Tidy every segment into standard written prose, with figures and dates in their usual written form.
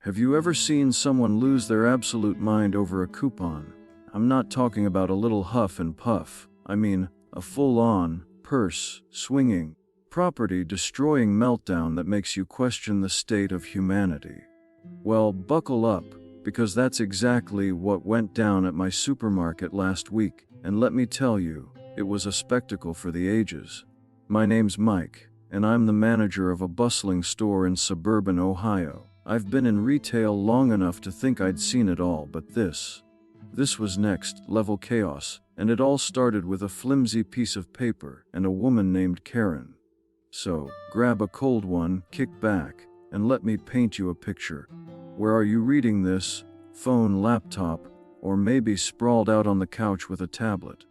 Have you ever seen someone lose their absolute mind over a coupon? I'm not talking about a little huff and puff. I mean, a full-on, purse-swinging, property-destroying meltdown that makes you question the state of humanity. Well, buckle up, because that's exactly what went down at my supermarket last week, and let me tell you, it was a spectacle for the ages. My name's Mike, and I'm the manager of a bustling store in suburban Ohio. I've been in retail long enough to think I'd seen it all, but this was next-level chaos, and it all started with a flimsy piece of paper and a woman named Karen. So, grab a cold one, kick back, and let me paint you a picture. Where are you reading this? Phone, laptop, or maybe sprawled out on the couch with a tablet?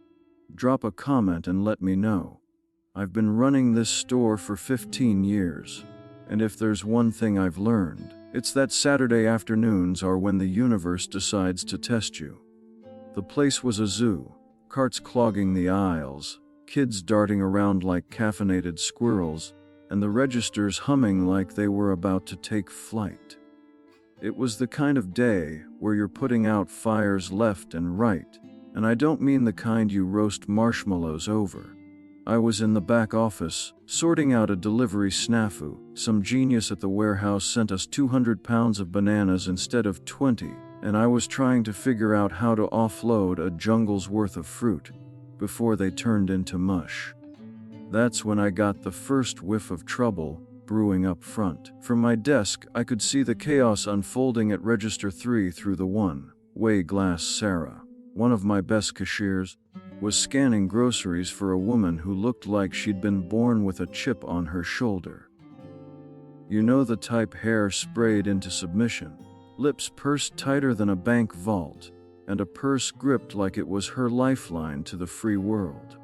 Drop a comment and let me know. I've been running this store for 15 years, and if there's one thing I've learned, it's that Saturday afternoons are when the universe decides to test you. The place was a zoo, carts clogging the aisles, kids darting around like caffeinated squirrels, and the registers humming like they were about to take flight. It was the kind of day where you're putting out fires left and right, and I don't mean the kind you roast marshmallows over. I was in the back office, sorting out a delivery snafu. Some genius at the warehouse sent us 200 pounds of bananas instead of 20, and I was trying to figure out how to offload a jungle's worth of fruit before they turned into mush. That's when I got the first whiff of trouble brewing up front. From my desk, I could see the chaos unfolding at Register 3 through the one-way glass. Sarah, one of my best cashiers, was scanning groceries for a woman who looked like she'd been born with a chip on her shoulder. You know the type, hair sprayed into submission, lips pursed tighter than a bank vault, and a purse gripped like it was her lifeline to the free world.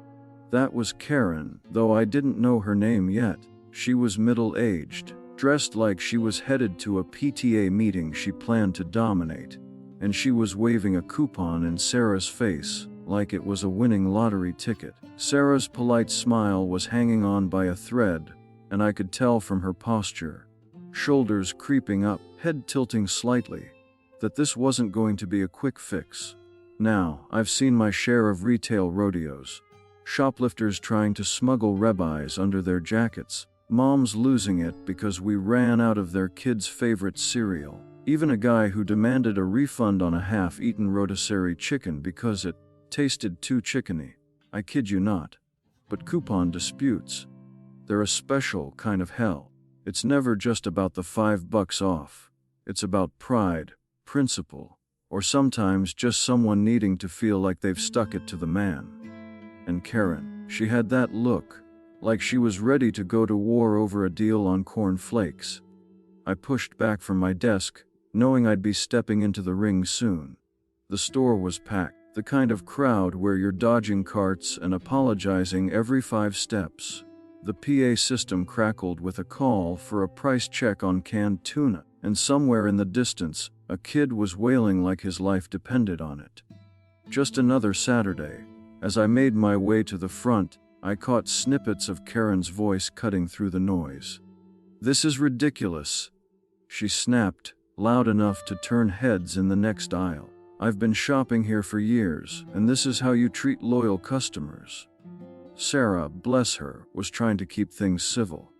That was Karen, though I didn't know her name yet. She was middle-aged, dressed like she was headed to a PTA meeting she planned to dominate, and she was waving a coupon in Sarah's face like it was a winning lottery ticket. Sarah's polite smile was hanging on by a thread, and I could tell from her posture, shoulders creeping up, head tilting slightly, that this wasn't going to be a quick fix. Now, I've seen my share of retail rodeos. Shoplifters trying to smuggle ribeyes under their jackets, moms losing it because we ran out of their kids' favorite cereal, even a guy who demanded a refund on a half-eaten rotisserie chicken because it tasted too chickeny. I kid you not. But coupon disputes, they're a special kind of hell. It's never just about the $5 off. It's about pride, principle, or sometimes just someone needing to feel like they've stuck it to the man. And Karen, she had that look, like she was ready to go to war over a deal on corn flakes. I pushed back from my desk, knowing I'd be stepping into the ring soon. The store was packed, the kind of crowd where you're dodging carts and apologizing every 5 steps. The PA system crackled with a call for a price check on canned tuna, and somewhere in the distance, a kid was wailing like his life depended on it. Just another Saturday. As I made my way to the front, I caught snippets of Karen's voice cutting through the noise. "This is ridiculous," she snapped, loud enough to turn heads in the next aisle. "I've been shopping here for years, and this is how you treat loyal customers." Sarah, bless her, was trying to keep things civil.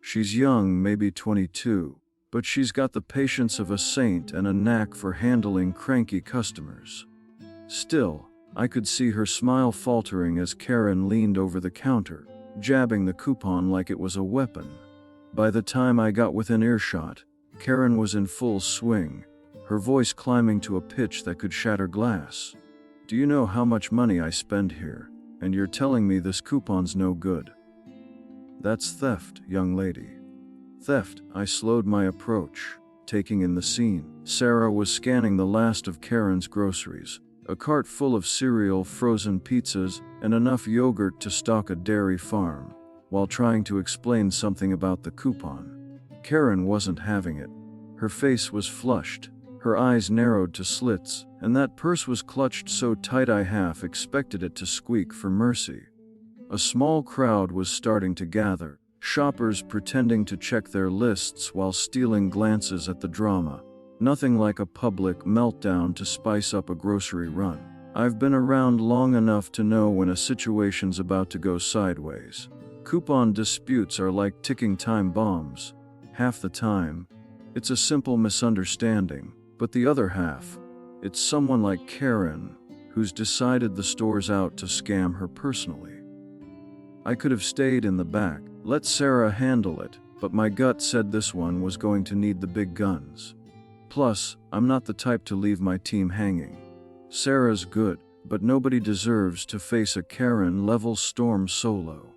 She's young, maybe 22, but she's got the patience of a saint and a knack for handling cranky customers. Still, I could see her smile faltering as Karen leaned over the counter, jabbing the coupon like it was a weapon. By the time I got within earshot, Karen was in full swing, her voice climbing to a pitch that could shatter glass. "Do you know how much money I spend here? And you're telling me this coupon's no good?" "That's theft, young lady." "Theft?" I slowed my approach, taking in the scene. Sarah was scanning the last of Karen's groceries, a cart full of cereal, frozen pizzas, and enough yogurt to stock a dairy farm, while trying to explain something about the coupon. Karen wasn't having it. Her face was flushed, her eyes narrowed to slits, and that purse was clutched so tight I half expected it to squeak for mercy. A small crowd was starting to gather, 'shoppers' pretending to check their lists while stealing glances at the drama. Karen, she had that look, like she was ready to go to war over a deal on corn flakes. The PA system crackled with a call for a price check on canned tuna, and somewhere in the distance, a kid was wailing like his life depended on it. Just another Saturday. As I made my way to the front, I caught snippets of Karen's voice cutting through the noise. "This is ridiculous," she snapped, loud enough to turn heads in the next aisle. "The store was packed, the kind of crowd where you're dodging carts and apologizing every 5 steps. The PA system crackled with a call for a price check on canned tuna, and somewhere in the distance, a kid was wailing like his life depended on it. Nothing like a public meltdown to spice up a grocery run. I've been around long enough to know when a situation's about to go sideways. Coupon disputes are like ticking time bombs. Half the time, it's a simple misunderstanding, but the other half, it's someone like Karen, who's decided the store's out to scam her personally. I could have stayed in the back, let Sarah handle it, but my gut said this one was going to need the big guns. Plus, I'm not the type to leave my team hanging. Sarah's good, but nobody deserves to face a Karen-level storm solo.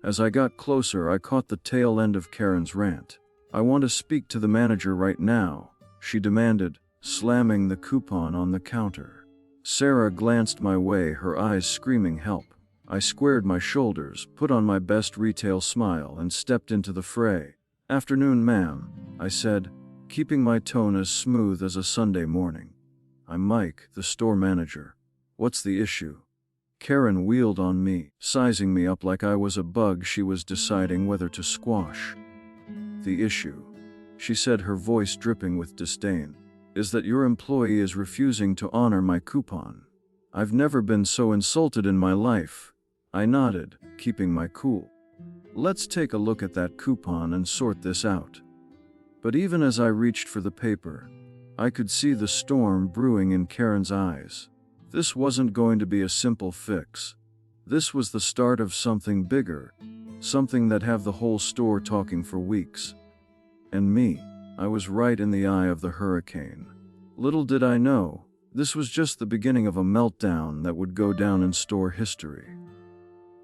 As I got closer, I caught the tail end of Karen's rant. "I want to speak to the manager right now," she demanded, slamming the coupon on the counter. Sarah glanced my way, her eyes screaming help. I squared my shoulders, put on my best retail smile, and stepped into the fray. "Afternoon, ma'am," I said, keeping my tone as smooth as a Sunday morning. "I'm Mike, the store manager. What's the issue?" Karen wheeled on me, sizing me up like I was a bug she was deciding whether to squash. "The issue," she said, her voice dripping with disdain, "is that your employee is refusing to honor my coupon." I've never been so insulted in my life. I nodded, keeping my cool. "Let's take a look at that coupon and sort this out." But even as I reached for the paper, I could see the storm brewing in Karen's eyes. This wasn't going to be a simple fix. This was the start of something bigger, something that'd have the whole store talking for weeks. And me, I was right in the eye of the hurricane. Little did I know, this was just the beginning of a meltdown that would go down in store history.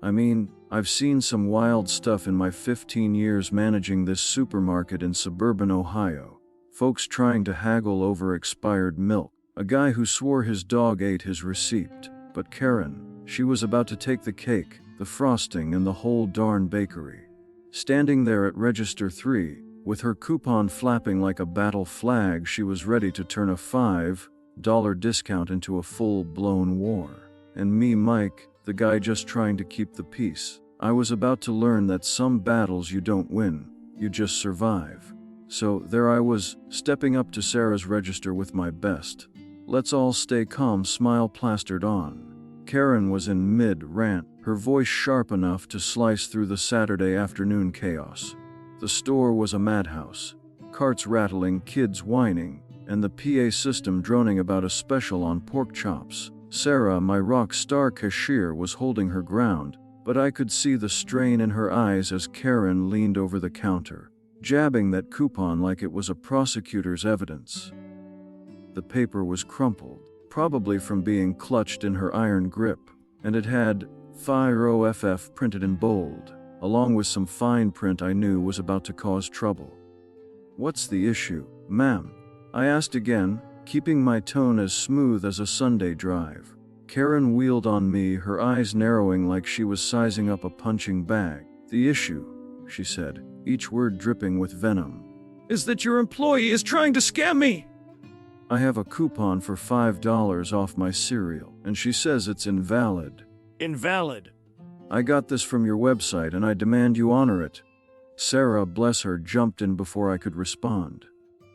I mean, I've seen some wild stuff in my 15 years managing this supermarket in suburban Ohio. Folks trying to haggle over expired milk. A guy who swore his dog ate his receipt. But Karen, she was about to take the cake, the frosting, and the whole darn bakery. Standing there at register 3, with her coupon flapping like a battle flag, she was ready to turn a $5 discount into a full-blown war. And me, Mike, the guy just trying to keep the peace, I was about to learn that some battles you don't win, you just survive. So there I was, stepping up to Sarah's register with my best "let's all stay calm" smile plastered on. Karen was in mid-rant, her voice sharp enough to slice through the Saturday afternoon chaos. The store was a madhouse. Carts rattling, kids whining, and the PA system droning about a special on pork chops. Sarah, my rock star cashier, was holding her ground, but I could see the strain in her eyes as Karen leaned over the counter, jabbing that coupon like it was a prosecutor's evidence. The paper was crumpled, probably from being clutched in her iron grip, and it had FIROFF printed in bold, along with some fine print I knew was about to cause trouble. "What's the issue, ma'am?" I asked again, keeping my tone as smooth as a Sunday drive. Karen wheeled on me, her eyes narrowing like she was sizing up a punching bag. "The issue," she said, each word dripping with venom, "is that your employee is trying to scam me. I have a coupon for $5 off my cereal, and she says it's invalid." "Invalid?" "I got this from your website and I demand you honor it." Sarah, bless her, jumped in before I could respond.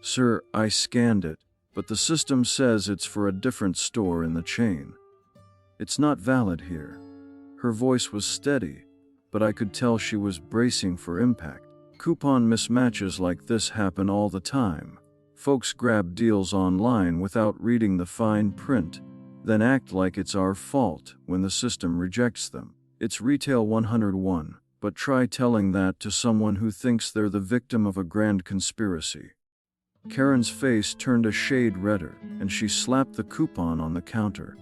"Sir, I scanned it, but the system says it's for a different store in the chain. It's not valid here." Her voice was steady, but I could tell she was bracing for impact. Coupon mismatches like this happen all the time. Folks grab deals online without reading the fine print, then act like it's our fault when the system rejects them. It's Retail 101, but try telling that to someone who thinks they're the victim of a grand conspiracy. Karen's face turned a shade redder, and she slapped the coupon on the counter.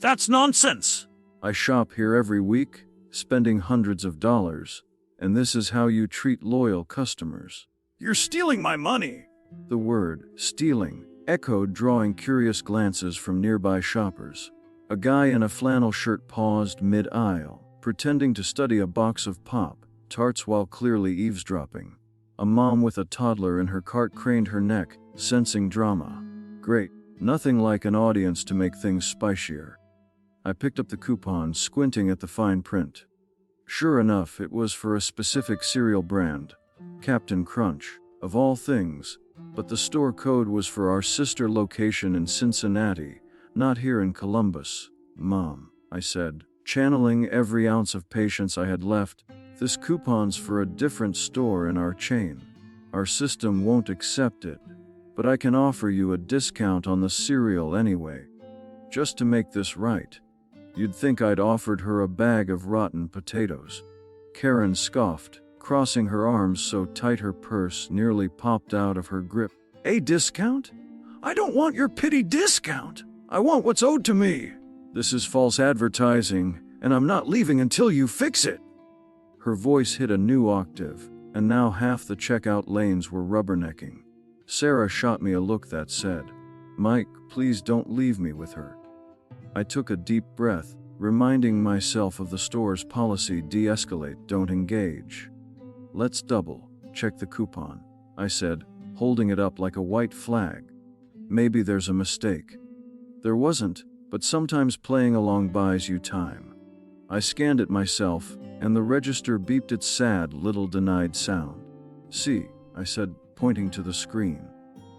"That's nonsense! I shop here every week, spending hundreds of dollars, and this is how you treat loyal customers. You're stealing my money!" The word, stealing, echoed, drawing curious glances from nearby shoppers. A guy in a flannel shirt paused mid-aisle, pretending to study a box of Pop-Tarts while clearly eavesdropping. A mom with a toddler in her cart craned her neck, sensing drama. Great, nothing like an audience to make things spicier. I picked up the coupon, squinting at the fine print. Sure enough, it was for a specific cereal brand, Captain Crunch. Of all things, But the store code was for our sister location in Cincinnati, not here in Columbus. Mom, I said, channeling every ounce of patience I had left, this coupon's for a different store in our chain. Our system won't accept it, but I can offer you a discount on the cereal anyway. Just to make this right. You'd think I'd offered her a bag of rotten potatoes. Karen scoffed, crossing her arms so tight her purse nearly popped out of her grip. A discount? I don't want your pity discount. I want what's owed to me. This is false advertising, and I'm not leaving until you fix it. Her voice hit a new octave, and now half the checkout lanes were rubbernecking. Sarah shot me a look that said, Mike, please don't leave me with her. I took a deep breath, reminding myself of the store's policy: de-escalate, don't engage. Let's double check the coupon, I said, holding it up like a white flag. Maybe there's a mistake. There wasn't, but sometimes playing along buys you time. I scanned it myself, and the register beeped its sad little denied sound. See, I said, pointing to the screen.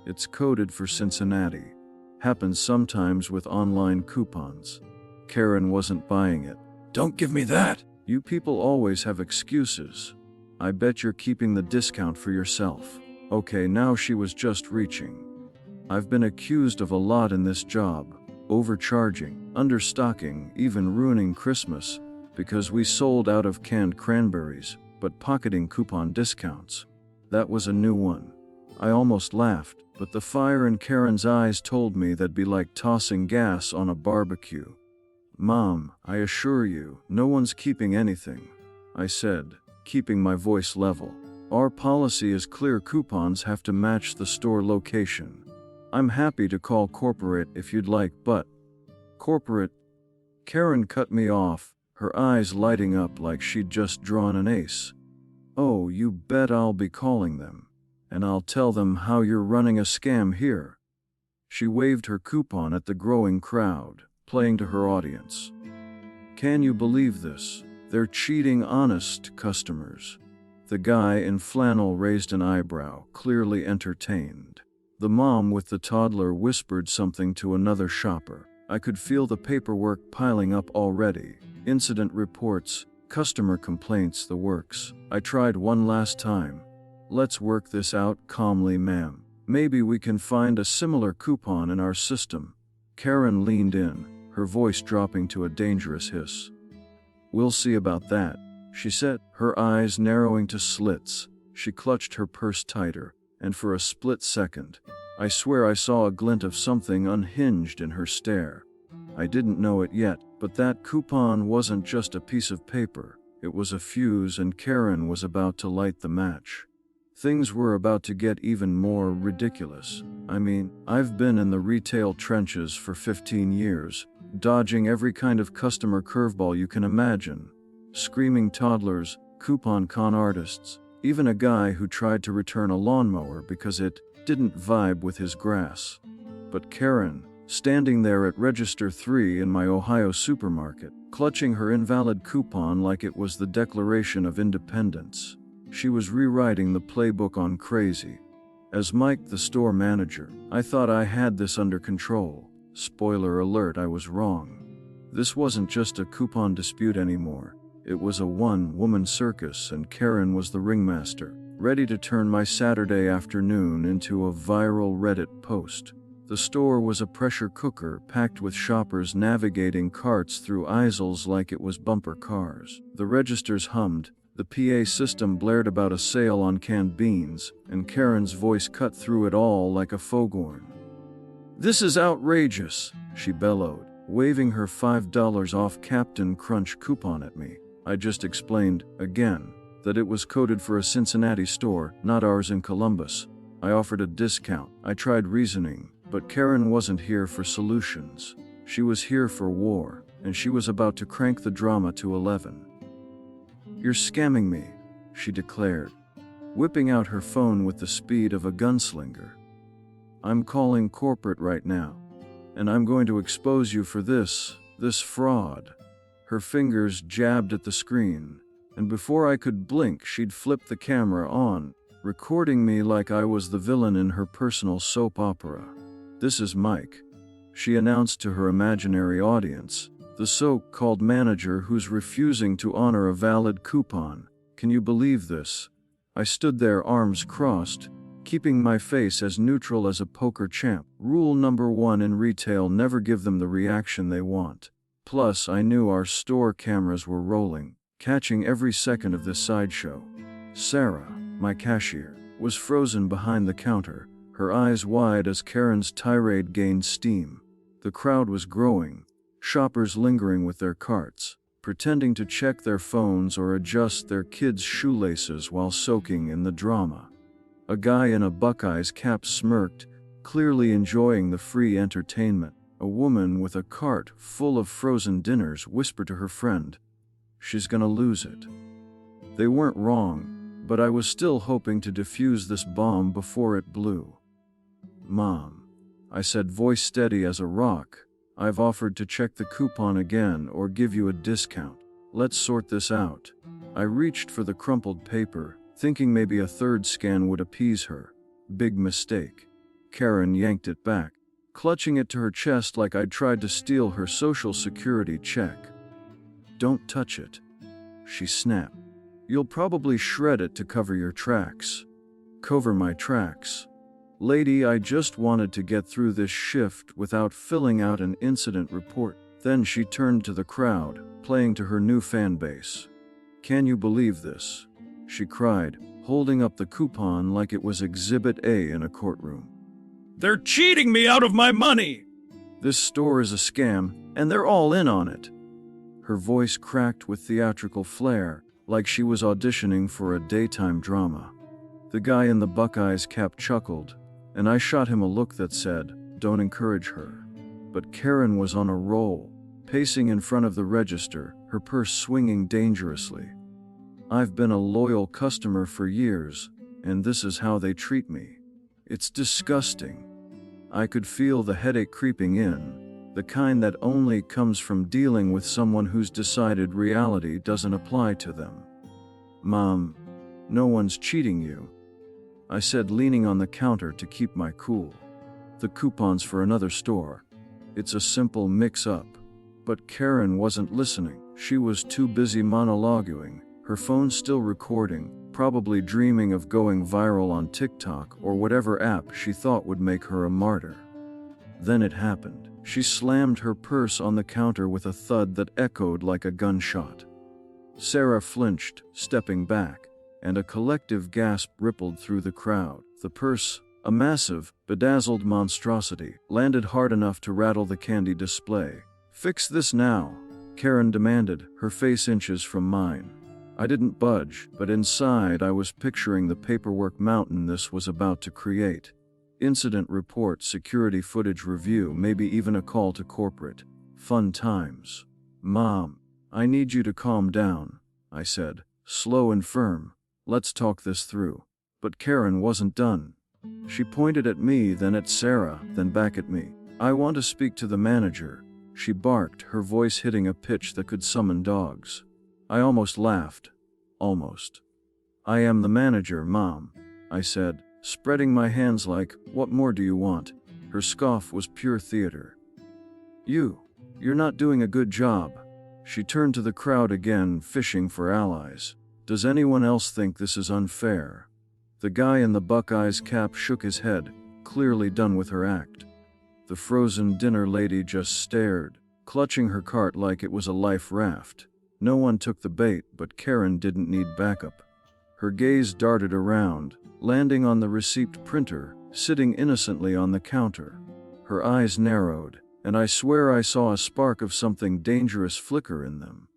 It's coded for Cincinnati. Happens sometimes with online coupons. Karen wasn't buying it. Don't give me that! You people always have excuses. I bet you're keeping the discount for yourself. Okay, now she was just reaching. I've been accused of a lot in this job. Overcharging, understocking, even ruining Christmas, because we sold out of canned cranberries, but pocketing coupon discounts. That was a new one. I almost laughed, but the fire in Karen's eyes told me that'd be like tossing gas on a barbecue. Mom, I assure you, no one's keeping anything, I said, keeping my voice level. Our policy is clear: coupons have to match the store location. I'm happy to call corporate if you'd like, but... Corporate? Karen cut me off, her eyes lighting up like she'd just drawn an ace. Oh, you bet I'll be calling them. And I'll tell them how you're running a scam here. She waved her coupon at the growing crowd, playing to her audience. Can you believe this? They're cheating honest customers. The guy in flannel raised an eyebrow, clearly entertained. The mom with the toddler whispered something to another shopper. I could feel the paperwork piling up already. Incident reports, customer complaints, the works. I tried one last time. Let's work this out calmly, ma'am. Maybe we can find a similar coupon in our system. Karen leaned in, her voice dropping to a dangerous hiss. We'll see about that, she said, her eyes narrowing to slits. She clutched her purse tighter, and for a split second, I swear I saw a glint of something unhinged in her stare. I didn't know it yet, but that coupon wasn't just a piece of paper. It was a fuse, and Karen was about to light the match. Things were about to get even more ridiculous. I mean, I've been in the retail trenches for 15 years, dodging every kind of customer curveball you can imagine. Screaming toddlers, coupon con artists, even a guy who tried to return a lawnmower because it didn't vibe with his grass. But Karen, standing there at Register 3 in my Ohio supermarket, clutching her invalid coupon like it was the Declaration of Independence. She was rewriting the playbook on crazy. As Mike, the store manager, I thought I had this under control. Spoiler alert, I was wrong. This wasn't just a coupon dispute anymore. It was a one-woman circus, and Karen was the ringmaster, ready to turn my Saturday afternoon into a viral Reddit post. The store was a pressure cooker packed with shoppers navigating carts through aisles like it was bumper cars. The registers hummed, the PA system blared about a sale on canned beans, and Karen's voice cut through it all like a foghorn. "This is outrageous," she bellowed, waving her $5 off Captain Crunch coupon at me. I just explained, again, that it was coded for a Cincinnati store, not ours in Columbus. I offered a discount. I tried reasoning, but Karen wasn't here for solutions. She was here for war, and she was about to crank the drama to 11. "You're scamming me," she declared, whipping out her phone with the speed of a gunslinger. "I'm calling corporate right now, and I'm going to expose you for this fraud." Her fingers jabbed at the screen, and before I could blink, she'd flipped the camera on. recording me like I was the villain in her personal soap opera. "This is Mike," she announced to her imaginary audience, "the so-called manager who's refusing to honor a valid coupon. Can you believe this?" I stood there, arms crossed, keeping my face as neutral as a poker champ. Rule number 1 in retail: never give them the reaction they want. Plus, I knew our store cameras were rolling, catching every second of this sideshow. Sarah, my cashier, was frozen behind the counter, her eyes wide as Karen's tirade gained steam. The crowd was growing, shoppers lingering with their carts, pretending to check their phones or adjust their kids' shoelaces while soaking in the drama. A guy in a Buckeyes cap smirked, clearly enjoying the free entertainment. A woman with a cart full of frozen dinners whispered to her friend, "She's gonna lose it." They weren't wrong, but I was still hoping to defuse this bomb before it blew. "Mom," I said, voice steady as a rock, "I've offered to check the coupon again or give you a discount. Let's sort this out." I reached for the crumpled paper, thinking maybe a third scan would appease her. Big mistake. Karen yanked it back, clutching it to her chest like I'd tried to steal her social security check. "Don't touch it," she snapped. "You'll probably shred it to cover your tracks." "Cover my tracks? Lady, I just wanted to get through this shift without filling out an incident report." Then she turned to the crowd, playing to her new fan base. "Can you believe this?" she cried, holding up the coupon like it was Exhibit A in a courtroom. "They're cheating me out of my money! This store is a scam, and they're all in on it." Her voice cracked with theatrical flair, like she was auditioning for a daytime drama. The guy in the Buckeyes cap chuckled, and I shot him a look that said, "Don't encourage her." But Karen was on a roll, pacing in front of the register, her purse swinging dangerously. "I've been a loyal customer for years, and this is how they treat me. It's disgusting." I could feel the headache creeping in, the kind that only comes from dealing with someone who's decided reality doesn't apply to them. "Mom, no one's cheating you," I said, leaning on the counter to keep my cool. "The coupon's for another store. It's a simple mix-up." But Karen wasn't listening. She was too busy monologuing, her phone still recording, probably dreaming of going viral on TikTok or whatever app she thought would make her a martyr. Then it happened. She slammed her purse on the counter with a thud that echoed like a gunshot. Sarah flinched, stepping back, and a collective gasp rippled through the crowd. The purse, a massive, bedazzled monstrosity, landed hard enough to rattle the candy display. "Fix this now," Karen demanded, her face inches from mine. I didn't budge, but inside I was picturing the paperwork mountain this was about to create. Incident report, security footage review, maybe even a call to corporate. Fun times. "Mom, I need you to calm down," I said, slow and firm. "Let's talk this through." But Karen wasn't done. She pointed at me, then at Sarah, then back at me. "I want to speak to the manager," she barked, her voice hitting a pitch that could summon dogs. I almost laughed. Almost. "I am the manager, Mom," I said, spreading my hands like, "What more do you want?" Her scoff was pure theater. You're not doing a good job." She turned to the crowd again, fishing for allies. "Does anyone else think this is unfair?" The guy in the Buckeyes cap shook his head, clearly done with her act. The frozen dinner lady just stared, clutching her cart like it was a life raft. No one took the bait, but Karen didn't need backup. Her gaze darted around, landing on the receipt printer, sitting innocently on the counter. Her eyes narrowed, and I swear I saw a spark of something dangerous flicker in them.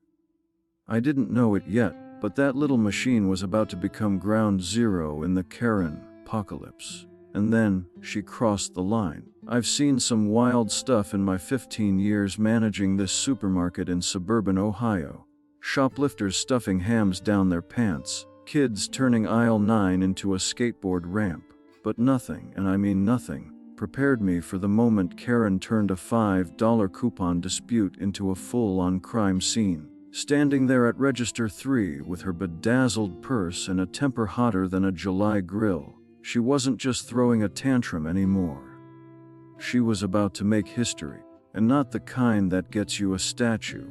I didn't know it yet, but that little machine was about to become ground zero in the Karen apocalypse. And then, she crossed the line. I've seen some wild stuff in my 15 years managing this supermarket in suburban Ohio. Shoplifters stuffing hams down their pants, kids turning aisle 9 into a skateboard ramp. But nothing, and I mean nothing, prepared me for the moment Karen turned a $5 coupon dispute into a full-on crime scene. standing there at register 3 with her bedazzled purse and a temper hotter than a July grill. She wasn't just throwing a tantrum anymore. She was about to make history, and not the kind that gets you a statue.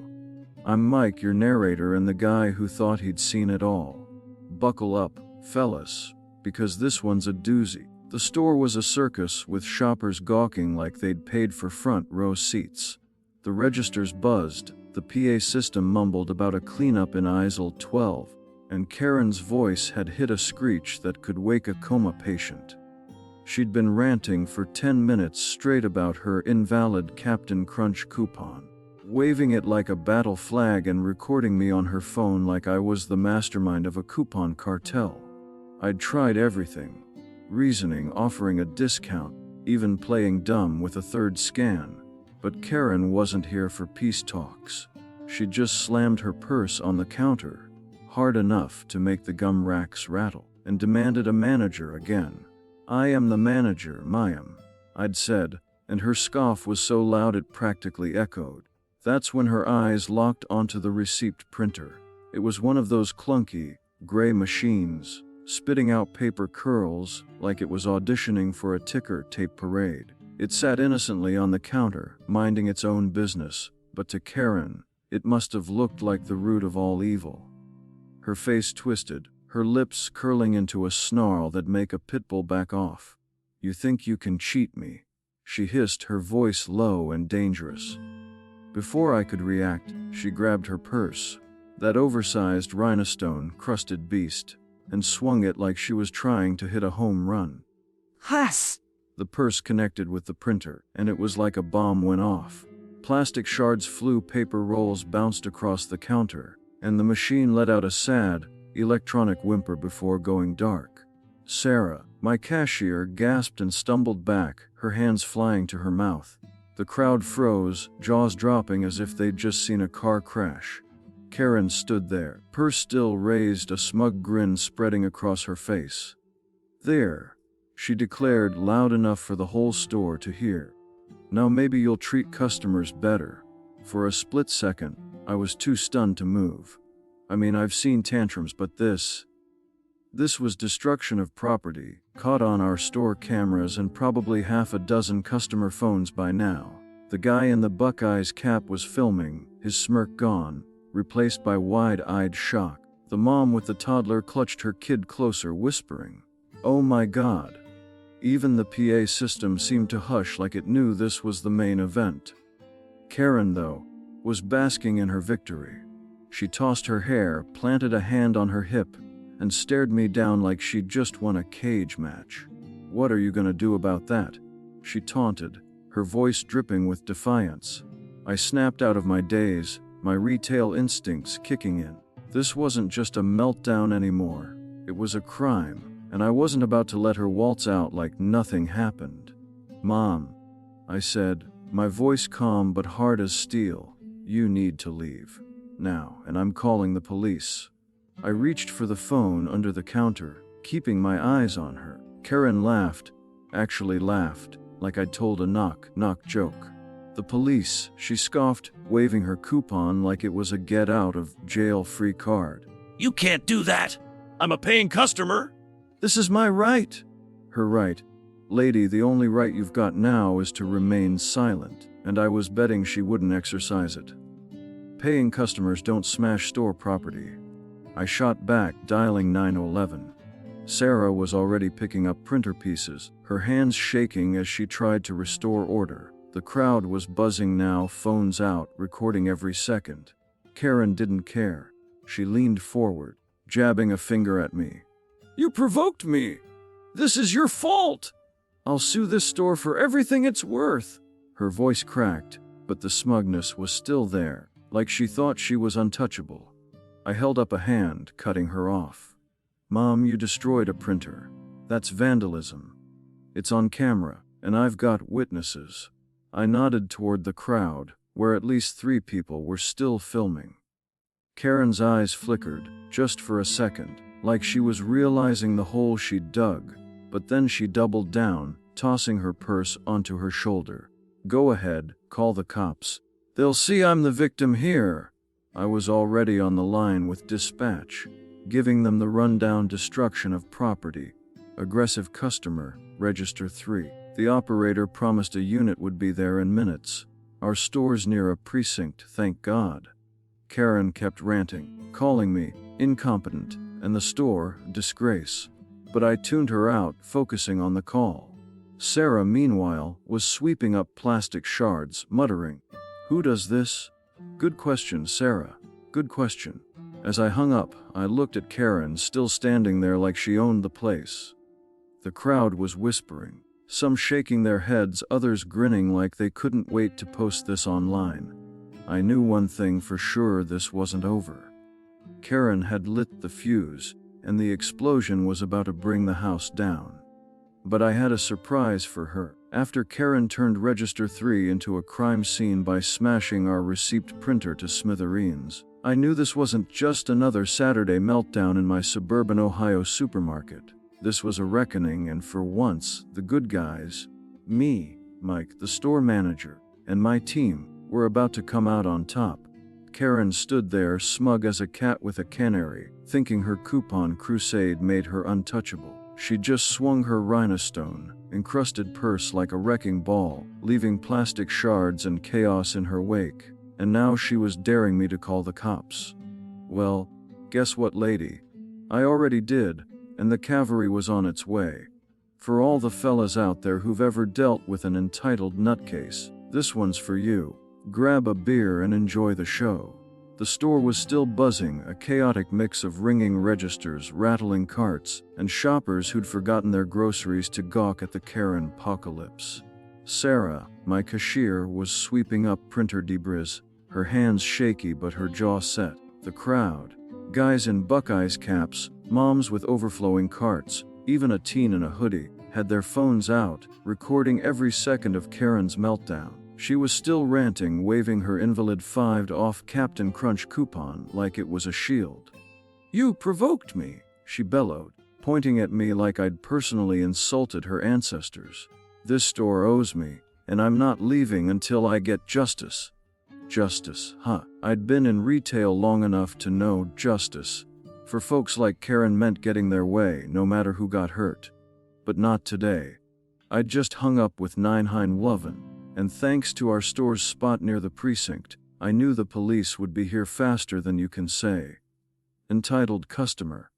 I'm Mike, your narrator, and the guy who thought he'd seen it all. Buckle up, fellas, because this one's a doozy. The store was a circus with shoppers gawking like they'd paid for front row seats. The registers buzzed, the PA system mumbled about a cleanup in aisle 12, and Karen's voice had hit a screech that could wake a coma patient. She'd been ranting for 10 minutes straight about her invalid Captain Crunch coupon, waving it like a battle flag and recording me on her phone like I was the mastermind of a coupon cartel. I'd tried everything. Reasoning, offering a discount, even playing dumb with a third scan. But Karen wasn't here for peace talks. She just slammed her purse on the counter, hard enough to make the gum racks rattle, and demanded a manager again. "I am the manager, ma'am," I'd said, and her scoff was so loud it practically echoed. That's when her eyes locked onto the receipt printer. It was one of those clunky, gray machines, spitting out paper curls like it was auditioning for a ticker tape parade. It sat innocently on the counter, minding its own business, but to Karen, it must have looked like the root of all evil. Her face twisted, her lips curling into a snarl that'd make a pit bull back off. "You think you can cheat me?" she hissed, her voice low and dangerous. Before I could react, she grabbed her purse, that oversized rhinestone-crusted beast, and swung it like she was trying to hit a home run. Huss! The purse connected with the printer, and it was like a bomb went off. Plastic shards flew, paper rolls bounced across the counter, and the machine let out a sad, electronic whimper before going dark. Sarah, my cashier, gasped and stumbled back, her hands flying to her mouth. The crowd froze, jaws dropping as if they'd just seen a car crash. Karen stood there, purse still raised, a smug grin spreading across her face. "There," she declared loud enough for the whole store to hear. "Now maybe you'll treat customers better." For a split second, I was too stunned to move. I mean, I've seen tantrums, but this was destruction of property, caught on our store cameras and probably half a dozen customer phones by now. The guy in the Buckeyes cap was filming, his smirk gone, replaced by wide-eyed shock. The mom with the toddler clutched her kid closer, whispering, "Oh my God." Even the PA system seemed to hush like it knew this was the main event. Karen, though, was basking in her victory. She tossed her hair, planted a hand on her hip, and stared me down like she'd just won a cage match. "What are you gonna do about that?" she taunted, her voice dripping with defiance. I snapped out of my daze, my retail instincts kicking in. This wasn't just a meltdown anymore. It was a crime, and I wasn't about to let her waltz out like nothing happened. "Mom," I said, my voice calm but hard as steel, "you need to leave. Now, and I'm calling the police." I reached for the phone under the counter, keeping my eyes on her. Karen laughed, actually laughed, like I'd told a knock-knock joke. "The police," she scoffed, waving her coupon like it was a get-out-of-jail-free card. "You can't do that! I'm a paying customer!" "This is my right!" Her right. "Lady, the only right you've got now is to remain silent," and I was betting she wouldn't exercise it. "Paying customers don't smash store property." I shot back, dialing 911. Sarah was already picking up printer pieces, her hands shaking as she tried to restore order. The crowd was buzzing now, phones out, recording every second. Karen didn't care. She leaned forward, jabbing a finger at me. "You provoked me! This is your fault! I'll sue this store for everything it's worth!" Her voice cracked, but the smugness was still there, like she thought she was untouchable. I held up a hand, cutting her off. "Mom, you destroyed a printer. That's vandalism. It's on camera, and I've got witnesses." I nodded toward the crowd, where at least 3 people were still filming. Karen's eyes flickered, just for a second, like she was realizing the hole she'd dug, but then she doubled down, tossing her purse onto her shoulder. "Go ahead, call the cops. They'll see I'm the victim here." I was already on the line with dispatch, giving them the rundown: destruction of property, aggressive customer, register 3. The operator promised a unit would be there in minutes. Our store's near a precinct, thank God. Karen kept ranting, calling me incompetent, and the store disgrace. But I tuned her out, focusing on the call. Sarah, meanwhile, was sweeping up plastic shards, muttering, "Who does this?" "Good question, Sarah. Good question." As I hung up, I looked at Karen, still standing there like she owned the place. The crowd was whispering, some shaking their heads, others grinning like they couldn't wait to post this online. I knew one thing for sure: this wasn't over. Karen had lit the fuse, and the explosion was about to bring the house down. But I had a surprise for her. After Karen turned register 3 into a crime scene by smashing our receipt printer to smithereens, I knew this wasn't just another Saturday meltdown in my suburban Ohio supermarket. This was a reckoning, and for once, the good guys, me, Mike, the store manager, and my team, were about to come out on top. Karen stood there, smug as a cat with a canary, thinking her coupon crusade made her untouchable. She just swung her rhinestone encrusted purse like a wrecking ball, leaving plastic shards and chaos in her wake. And now she was daring me to call the cops. Well, guess what, lady? I already did, and the cavalry was on its way. For all the fellas out there who've ever dealt with an entitled nutcase, this one's for you. Grab a beer and enjoy the show. The store was still buzzing, a chaotic mix of ringing registers, rattling carts, and shoppers who'd forgotten their groceries to gawk at the Karen-pocalypse. Sarah, my cashier, was sweeping up printer debris, her hands shaky but her jaw set. The crowd, guys in Buckeyes caps, moms with overflowing carts, even a teen in a hoodie, had their phones out, recording every second of Karen's meltdown. She was still ranting, waving her invalid 5 off Captain Crunch coupon like it was a shield. "You provoked me," she bellowed, pointing at me like I'd personally insulted her ancestors. "This store owes me, and I'm not leaving until I get justice." Justice, huh? I'd been in retail long enough to know justice, for folks like Karen, meant getting their way no matter who got hurt. But not today. I'd just hung up with 911, and thanks to our store's spot near the precinct, I knew the police would be here faster than you can say. Entitled customer.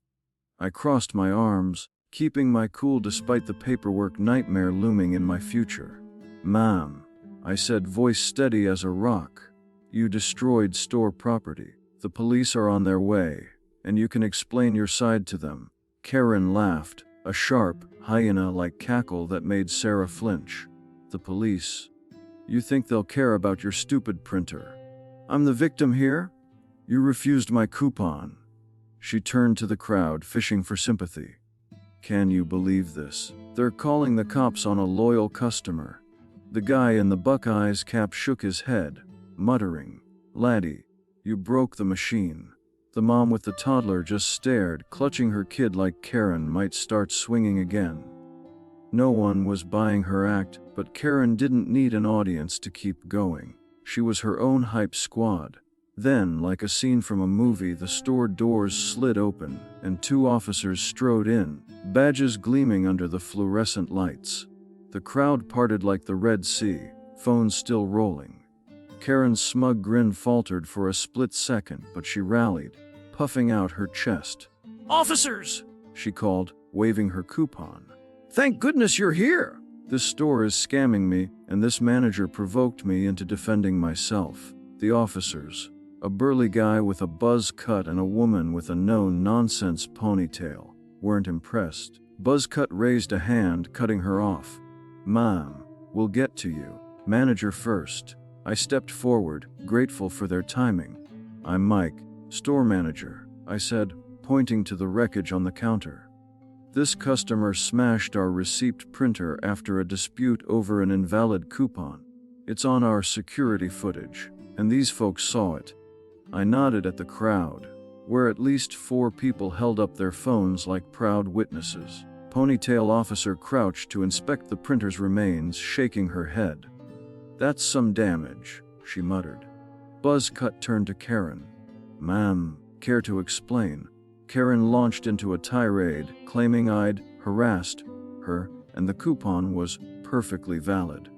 I crossed my arms, keeping my cool despite the paperwork nightmare looming in my future. "Ma'am," I said, voice steady as a rock, "you destroyed store property. The police are on their way, and you can explain your side to them." Karen laughed, a sharp, hyena-like cackle that made Sarah flinch. "The police? You think they'll care about your stupid printer? I'm the victim here? You refused my coupon." She turned to the crowd, fishing for sympathy. "Can you believe this? They're calling the cops on a loyal customer." The guy in the Buckeyes cap shook his head, muttering, "Laddie, you broke the machine." The mom with the toddler just stared, clutching her kid like Karen might start swinging again. No one was buying her act, but Karen didn't need an audience to keep going. She was her own hype squad. Then, like a scene from a movie, the store doors slid open, and 2 officers strode in, badges gleaming under the fluorescent lights. The crowd parted like the Red Sea, phones still rolling. Karen's smug grin faltered for a split second, but she rallied, puffing out her chest. "Officers!" she called, waving her coupon. "Thank goodness you're here!" "This store is scamming me, and this manager provoked me into defending myself." The officers, a burly guy with a buzz cut and a woman with a no-nonsense ponytail, weren't impressed. Buzzcut raised a hand, cutting her off. "Ma'am, we'll get to you. Manager first." I stepped forward, grateful for their timing. "I'm Mike, store manager," I said, pointing to the wreckage on the counter. "This customer smashed our receipt printer after a dispute over an invalid coupon. It's on our security footage, and these folks saw it." I nodded at the crowd, where at least 4 people held up their phones like proud witnesses. Ponytail officer crouched to inspect the printer's remains, shaking her head. "That's some damage," she muttered. Buzzcut turned to Karen. Ma'am, care to explain? Karen launched into a tirade, claiming I'd harassed her, and the coupon was perfectly valid.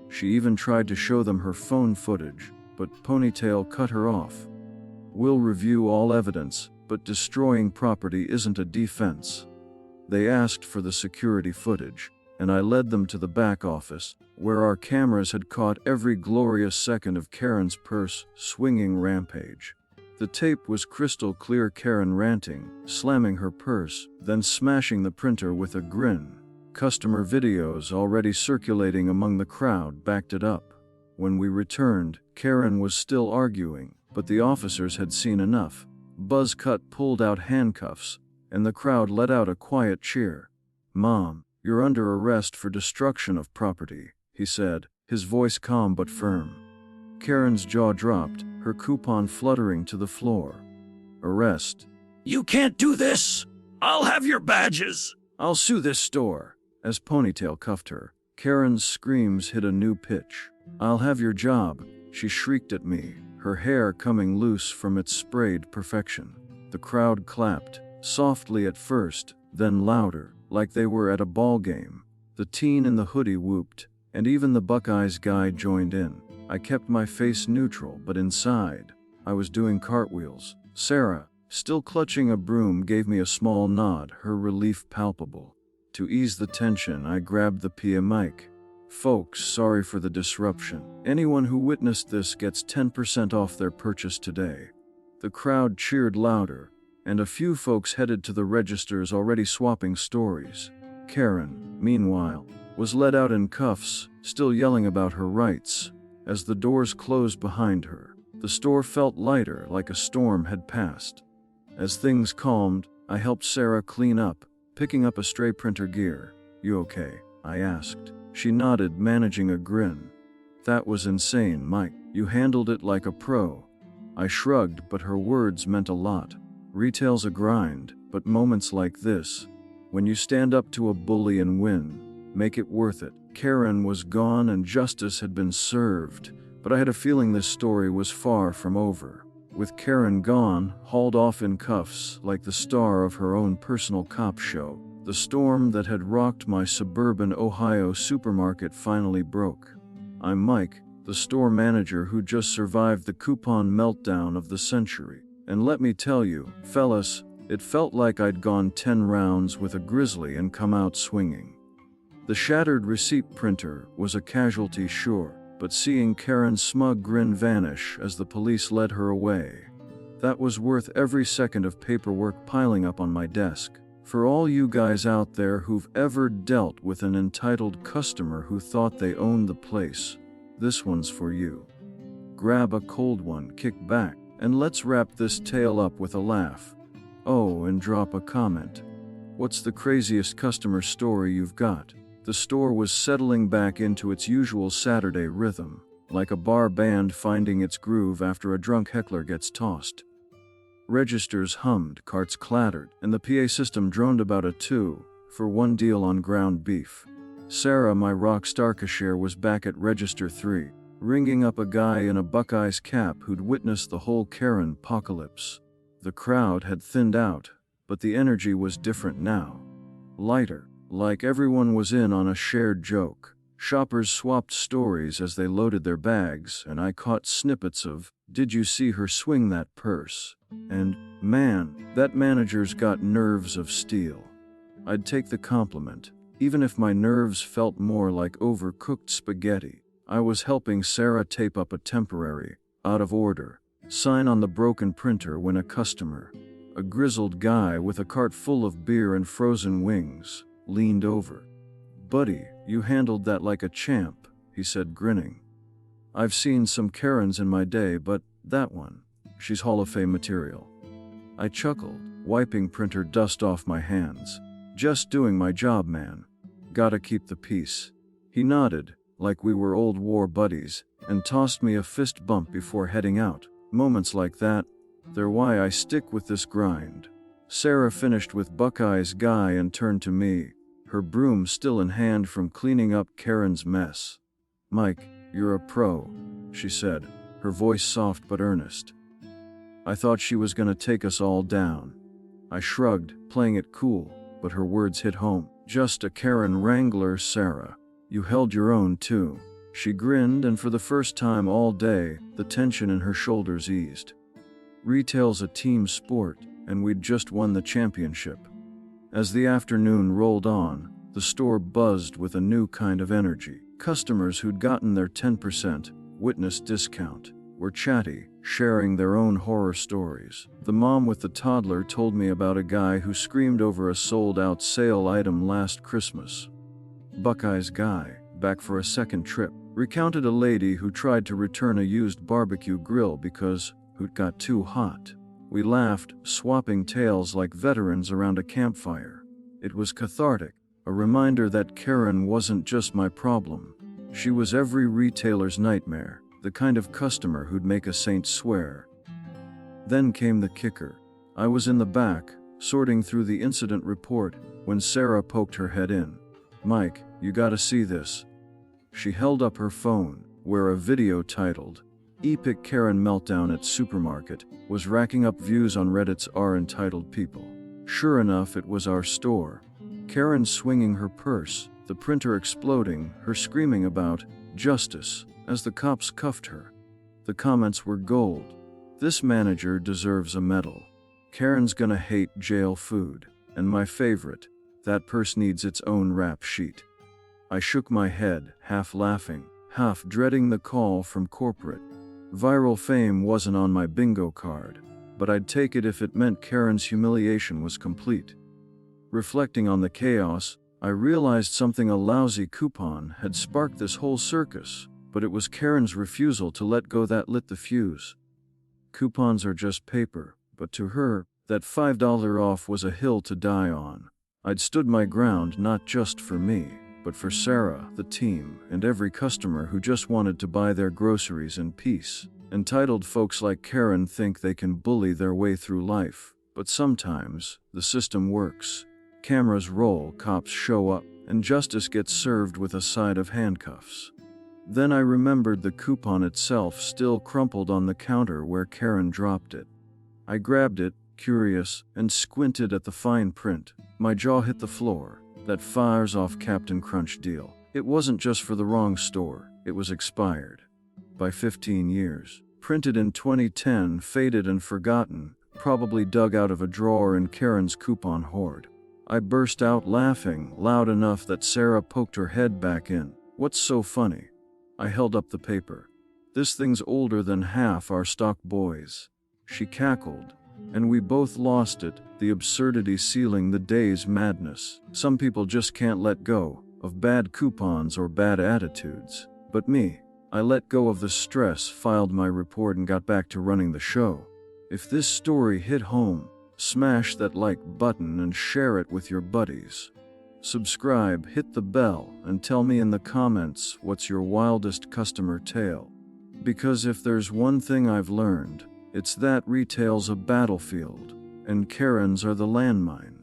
She even tried to show them her phone footage, but Ponytail cut her off. We'll review all evidence, but destroying property isn't a defense. They asked for the security footage, and I led them to the back office, where our cameras had caught every glorious second of Karen's purse-swinging rampage. The tape was crystal clear: Karen ranting, slamming her purse, then smashing the printer with a grin. Customer videos already circulating among the crowd backed it up. When we returned, Karen was still arguing, but the officers had seen enough. Buzzcut pulled out handcuffs, and the crowd let out a quiet cheer. "Mom, you're under arrest for destruction of property," he said, his voice calm but firm. Karen's jaw dropped, her coupon fluttering to the floor. "Arrest? You can't do this! I'll have your badges! I'll sue this store!" As Ponytail cuffed her, Karen's screams hit a new pitch. "I'll have your job," she shrieked at me, her hair coming loose from its sprayed perfection. The crowd clapped, softly at first, then louder, like they were at a ball game. The teen in the hoodie whooped, and even the Buckeyes guy joined in. I kept my face neutral, but inside, I was doing cartwheels. Sarah, still clutching a broom, gave me a small nod, her relief palpable. To ease the tension, I grabbed the PA mic. "Folks, sorry for the disruption. Anyone who witnessed this gets 10% off their purchase today." The crowd cheered louder, and a few folks headed to the registers already swapping stories. Karen, meanwhile, was led out in cuffs, still yelling about her rights. As the doors closed behind her, the store felt lighter, like a storm had passed. As things calmed, I helped Sarah clean up, picking up a stray printer gear. "You okay?" I asked. She nodded, managing a grin. "That was insane, Mike. You handled it like a pro." I shrugged, but her words meant a lot. Retail's a grind, but moments like this, when you stand up to a bully and win, make it worth it. Karen was gone and justice had been served, but I had a feeling this story was far from over. With Karen gone, hauled off in cuffs like the star of her own personal cop show, the storm that had rocked my suburban Ohio supermarket finally broke. I'm Mike, the store manager who just survived the coupon meltdown of the century. And let me tell you, fellas, it felt like I'd gone 10 rounds with a grizzly and come out swinging. The shattered receipt printer was a casualty, sure, but seeing Karen's smug grin vanish as the police led her away, that was worth every second of paperwork piling up on my desk. For all you guys out there who've ever dealt with an entitled customer who thought they owned the place, this one's for you. Grab a cold one, kick back, and let's wrap this tale up with a laugh. Oh, and drop a comment. What's the craziest customer story you've got? The store was settling back into its usual Saturday rhythm, like a bar band finding its groove after a drunk heckler gets tossed. Registers hummed, carts clattered, and the PA system droned about a 2-for-1 deal on ground beef. Sarah, my rock star cashier, was back at Register 3, ringing up a guy in a Buckeyes cap who'd witnessed the whole Karen apocalypse. The crowd had thinned out, but the energy was different now. Lighter, like everyone was in on a shared joke. Shoppers swapped stories as they loaded their bags, and I caught snippets of, "Did you see her swing that purse?" and, "Man, that manager's got nerves of steel." I'd take the compliment, even if my nerves felt more like overcooked spaghetti. I was helping Sarah tape up a temporary, out of order, sign on the broken printer when a customer, a grizzled guy with a cart full of beer and frozen wings, leaned over. "Buddy, you handled that like a champ," he said, grinning. "I've seen some Karens in my day, but that one, she's Hall of Fame material." I chuckled, wiping printer dust off my hands. "Just doing my job, man. Gotta keep the peace." He nodded, like we were old war buddies, and tossed me a fist bump before heading out. Moments like that, they're why I stick with this grind. Sarah finished with Buckeyes guy and turned to me, her broom still in hand from cleaning up Karen's mess. "Mike, you're a pro," she said, her voice soft but earnest. I thought she was gonna take us all down. I shrugged, playing it cool, but her words hit home. Just a Karen Wrangler, Sarah. You held your own too. She grinned, and for the first time all day, the tension in her shoulders eased. Retail's a team sport, and we'd just won the championship. As the afternoon rolled on, the store buzzed with a new kind of energy. Customers who'd gotten their 10% witness discount were chatty, sharing their own horror stories. The mom with the toddler told me about a guy who screamed over a sold-out sale item last Christmas. Buckeye's guy, back for a second trip, recounted a lady who tried to return a used barbecue grill because it got too hot. We laughed, swapping tales like veterans around a campfire. It was cathartic, a reminder that Karen wasn't just my problem. She was every retailer's nightmare, the kind of customer who'd make a saint swear. Then came the kicker. I was in the back, sorting through the incident report, when Sarah poked her head in. "Mike, you gotta see this." She held up her phone, where a video titled, "Epic Karen Meltdown at Supermarket," was racking up views on Reddit's r/entitled people. Sure enough, it was our store. Karen swinging her purse, the printer exploding, her screaming about justice as the cops cuffed her. The comments were gold. "This manager deserves a medal. Karen's gonna hate jail food." And my favorite, "That purse needs its own rap sheet." I shook my head, half laughing, half dreading the call from corporate. Viral fame wasn't on my bingo card, but I'd take it if it meant Karen's humiliation was complete. Reflecting on the chaos, I realized something: a lousy coupon had sparked this whole circus, but it was Karen's refusal to let go that lit the fuse. Coupons are just paper, but to her, that $5 off was a hill to die on. I'd stood my ground not just for me, but for Sarah, the team, and every customer who just wanted to buy their groceries in peace. Entitled folks like Karen think they can bully their way through life, but sometimes the system works. Cameras roll, cops show up, and justice gets served with a side of handcuffs. Then I remembered the coupon itself still crumpled on the counter where Karen dropped it. I grabbed it, curious, and squinted at the fine print. My jaw hit the floor. That fires off Captain Crunch deal. It wasn't just for the wrong store, it was expired. By 15 years. Printed in 2010, faded and forgotten, probably dug out of a drawer in Karen's coupon hoard. I burst out laughing, loud enough that Sarah poked her head back in. "What's so funny?" I held up the paper. "This thing's older than half our stock boys." She cackled, and we both lost it, the absurdity sealing the day's madness. Some people just can't let go of bad coupons or bad attitudes. But me, I let go of the stress, filed my report, and got back to running the show. If this story hit home, smash that like button and share it with your buddies. Subscribe, hit the bell, and tell me in the comments what's your wildest customer tale. Because if there's one thing I've learned, it's that retail's a battlefield, and Karens are the landmine.